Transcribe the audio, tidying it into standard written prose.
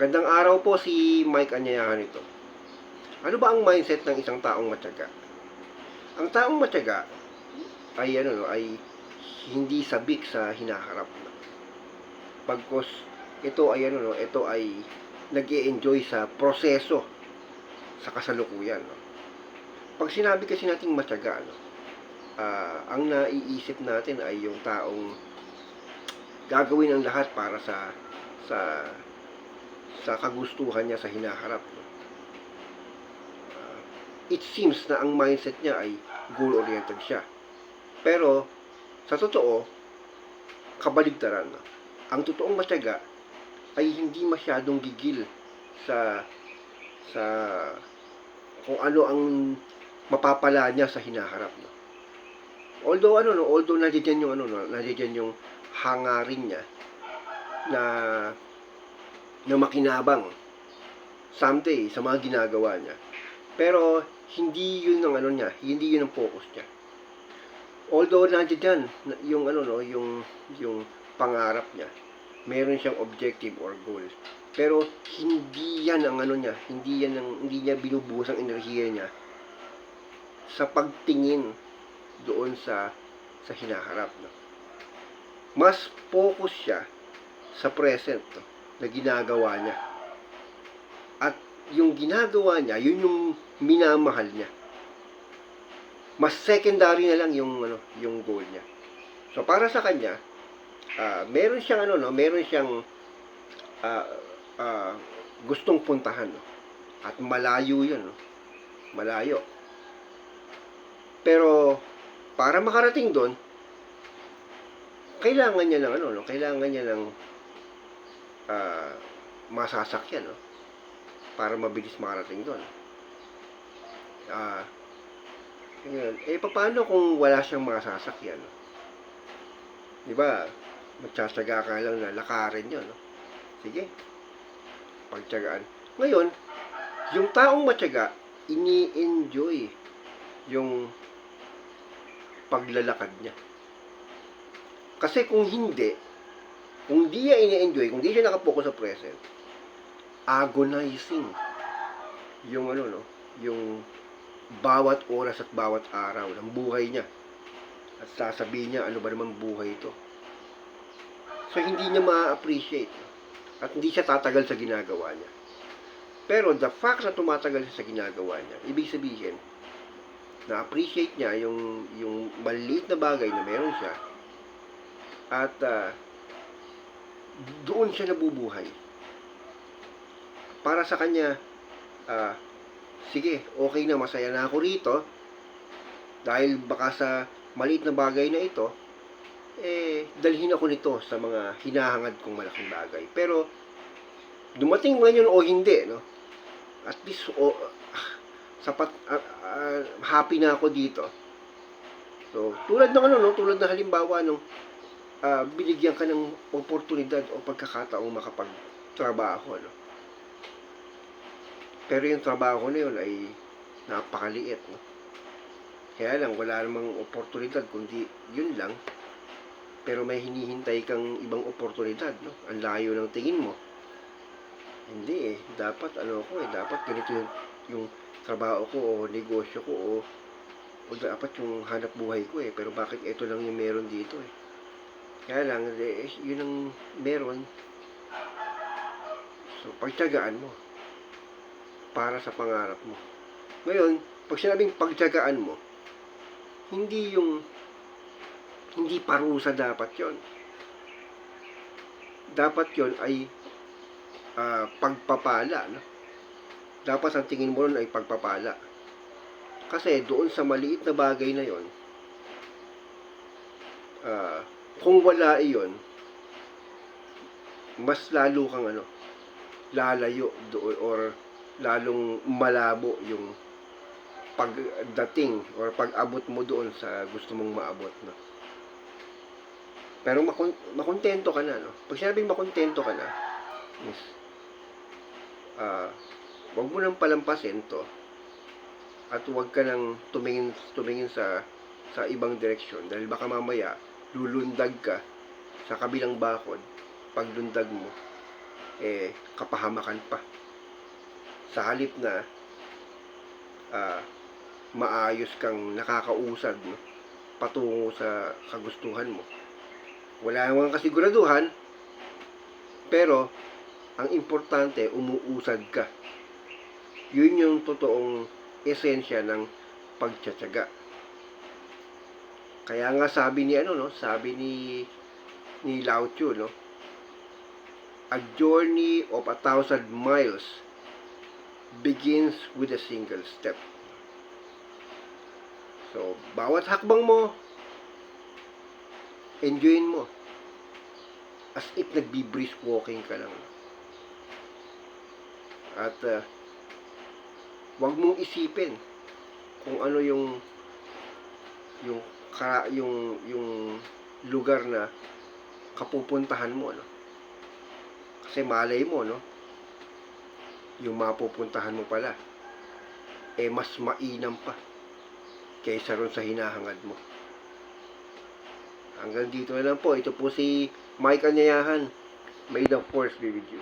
Magandang araw po, si Mike Anyayahan ito. Ano ba ang mindset ng isang taong matyaga? Ang taong matyaga ay ay hindi sabik sa hinaharap. Pagkos ito ay ito ay nag-e-enjoy sa proseso sa kasalukuyan. Pag sinabi kasi nating matyaga, ang naiisip natin ay yung taong gagawin ang lahat para sa sa kagustuhan niya sa hinaharap. It seems na ang mindset niya ay goal-oriented siya. Pero, sa totoo, kabaligtaran. Ang totoong matyaga ay hindi masyadong gigil sa kung ano ang mapapala niya sa hinaharap. Although nandiyan yung nandiyan yung hangarin niya na makinabang someday sa mga ginagawa niya. Pero hindi yun ang hindi yun ang focus niya. Although nandiyan yung pangarap niya. Meron siyang objective or goal. Pero hindi yan ang hindi niya binubuhos ang enerhiya niya sa pagtingin doon sa hinaharap. Mas focus siya sa present na ginagawa niya. At yung ginagawa niya, yun yung minamahal niya. Mas secondary na lang yung goal niya. So para sa kanya, meron siyang gustong puntahan, at malayo yun, malayo. Pero para makarating doon, kailangan niya ng masasakyan, para mabilis makarating doon. Paano kung wala siyang mga sasakyan? Di ba? Magtsatsaga ka lang na lakarin yun. Sige. Pagtsagaan. Ngayon, yung taong matyaga, ini-enjoy yung paglalakad niya. Kasi kung di niya ini-enjoy, kung di siya nakapokus sa present, agonizing yung yung bawat oras at bawat araw ng buhay niya. At sasabihin niya, ano ba namang buhay ito? So, hindi niya ma-appreciate. At hindi siya tatagal sa ginagawa niya. Pero, the fact na tumatagal siya sa ginagawa niya, ibig sabihin, na-appreciate niya yung maliit na bagay na meron siya. At, doon siya nabubuhay. Para sa kanya, sige, okay na, masaya na ako rito, dahil baka sa maliit na bagay na ito, dalhin ako nito sa mga hinahangad kong malaking bagay. Pero, dumating ngayon o hindi, at least, sapat, happy na ako dito. So, tulad ng halimbawa, binigyan ka ng oportunidad o pagkakataong makapagtrabaho, Pero yung trabaho na yun ay napakaliit, Kaya lang, wala namang oportunidad, kundi yun lang. Pero may hinihintay kang ibang oportunidad, Ang layo ng tingin mo. Hindi dapat dapat ganito yung trabaho ko o negosyo ko o dapat yung hanap buhay ko pero bakit ito lang yung meron dito Kaya lang, yun ang meron. So, pagtiyagaan mo para sa pangarap mo. Ngayon, pag sinabing pagtiyagaan mo, hindi parusa dapat yon. Dapat yon ay pagpapala, Dapat ang tingin mo ron ay pagpapala. Kasi doon sa maliit na bagay na yon, kung wala iyon, mas lalo kang lalayo doon or lalong malabo yung pagdating or pag-abot mo doon sa gusto mong maabot, Pero makontento ka na, Pag sinabing makontento ka na, is, wag mo nang palampasin to at wag ka nang tumingin sa ibang direksyon dahil baka mamaya lulundag ka sa kabilang bakod paglundag mo. kapahamakan pa. Sa halip na maayos kang nakakausad, no, patungo sa kagustuhan mo. Wala namang kasiguraduhan, pero ang importante, umuusad ka. Yun yung totoong esensya ng pagtsatsaga. Kaya nga sabi ni sabi ni Lao Tzu, no, a journey of 1,000 miles begins with a single step. So, bawat hakbang mo, enjoyin mo. As if nagbi-brisk walking ka lang. At wag mong isipin kung ano yung lugar na kapupuntahan mo, no? Kasi malay mo, no, yung mapupuntahan mo pala mas mainam pa kaysa ron sa hinahangad mo. Hanggang dito na lang po. Ito po si Mike Anyayahan. May the force be with you.